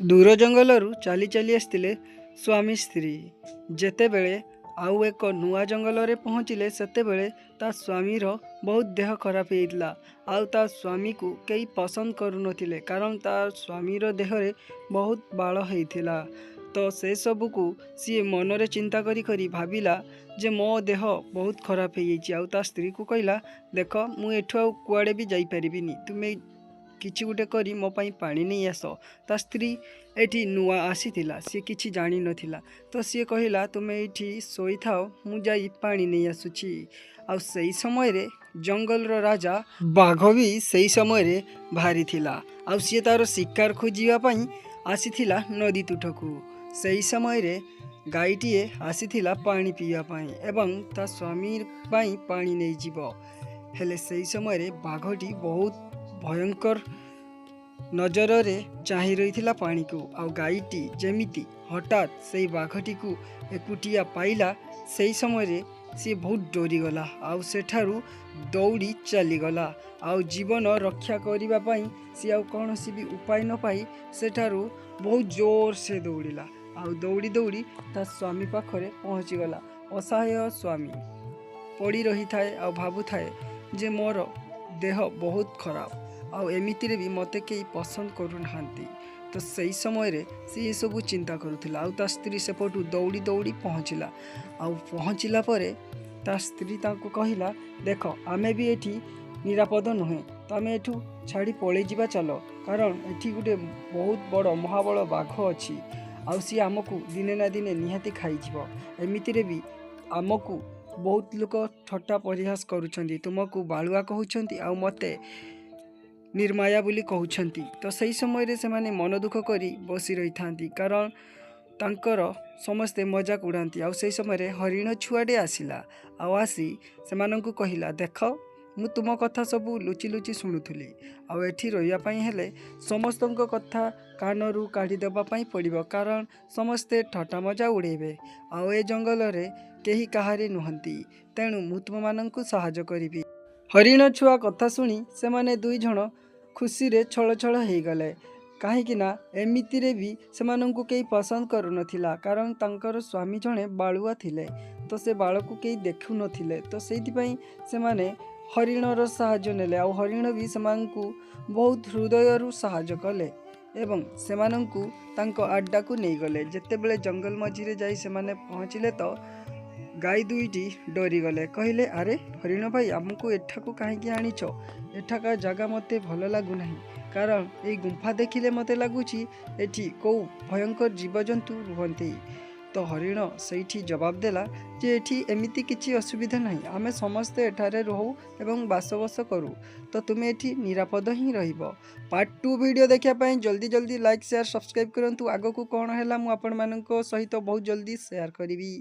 दूर जंगलरू चली चली आसते स्वामी स्त्री जेतेबेले आउ एक नुआ जंगल रे पहुँचले सेतेबेले ता स्वामीर बहुत देह खराब होता आउ ता स्वामी को कई पसंद करू नथिले कारण ता स्वामीर देहरे बहुत बाल होता। तो से सबू को सी मनरे चिंता करी करी भाविला जे मो देह बहुत खराब हो जाइए। आउ ता स्त्री को कहला देख मु एठु आउ कुआडे भी जाई परिबिनी तुमे किछि गुटे करी मो पाई पानी नहीं आस। ता स्त्री एठी नुआ आसीथिला सी किछि जानी नथिला तो सी कहला तुमे एठी सोई थाओ मु जाई पानी नहीं आसुछि। आउ सही समय रे जंगल रो राजा बाघ भी सही समय रे भारी थिला आउ सी तार शिकार खोजिबा पाई आसीथिला नदी तुठकू। सही समय रे गाईटीए आसीथिला पानी पीवा पाई एवं ता स्वामी पाई पानी नहीं जीवो। हेले सही समय रे बाघटी बहुत भयंकर नजर रे चाही रही पानी को। आउ गाईटी जेमिति हठात से बाघटी को एकुटिया पाइला सही समय रे सी बहुत डरीगला आउ सेठारू दौड़ी चलीगला। आउ जीवन रक्षा करने पाई सी आउ कौन सी भी उपाय न पाई सेठारू बहुत जोर से दौड़िला आउ दौड़ी दौड़ी ता स्वामी पाखरे पहुँचीगला। असहाय स्वामी पड़ी रही थाए आउ भाबु थाए जे मोर देह बहुत खराब आउ एमितिरे भी मते कई पसंद करू नाहांती। तो सही समय रे से सब चिंता करुथिला आउ ता स्त्री सेपटू दौड़ी दौड़ी पहुँचला। आउ पहुँचला परे ता स्त्री ताको कहिला देख आमे भी एठी निरापद नुहे तो आमे एठू छाड़ी पळेई जिबा चलो कारण एठी गुटे बहुत बड़ महाबल बाघ अछि आउ सी आमको दिने ना दिने निहाती खाई जिवो। एमितिरे भी आमको बहुत लोक ठट्टा परिहास करुछंती तुमको बालुआ कहउछंती आउ मते निर्माया बोली कहउछंती। तो सही समय रे से माने मन दुख करी बसी रही थांती कारण तांकर समस्ते मजाक उड़ाती। आउ सही समय रे हरिण छुआडे आसिला आउ आसी सेमानंकु कहिला देख मु तुम कथा सबू लुचि लुचि शुणुथुली आउ एठी रहिया पई हेले समस्तंक कथा कानरू काढ़ी देबा पई पड़िबो कारण समस्ते ठट्टा मजा उड़ेबे आउ ए जंगल रे केही काहारे नुहंती तेणु मु तुम मानंकु सहायता करिबी। हरिण छुआ कथा शुणी से माने दुई जण खुशी रे छळ छळ हे गले कहीं ना एमितिरे भी सेमानंकु केही पसंद करू नथिला कारण तांकर स्वामी जणे बालुआ थिले तो से बाळ को केही देखु नथिले। तो सेति पई से माने हरिणर साहाय्य नेले आउ हरिण भी सेमानंकु बहुत हृदयरु साहाय्य कले एवं सेमानंकु तांको आड्डा को नहीं गले। जेतेबेले जंगल मझिरे जाई सेमाने पहुँचिले तो गाई दुईटी डरी गले कहले अरे हरिण भाई आमको एठाकू कहीं आनीच एठाका जगह मते भल लगु नहीं कारण ये गुंफा देखिले मते लगुची एठी कौ भयंकर जीवजंतु रुहंती। तो हरिण सेठी जवाब देला जे एठी एमिति किछि असुविधा नहीं आमे समस्ते एठारे रहू एवं बासबस करू तो तुमे एठी निरापद ही रहिबो। पार्ट 2 वीडियो देखिया पई जल्दी जल्दी लाइक शेयर सब्सक्राइब करंतु आगो को कोन हैला मु आपण मानको सहित बहुत जल्दी शेयर करिवि।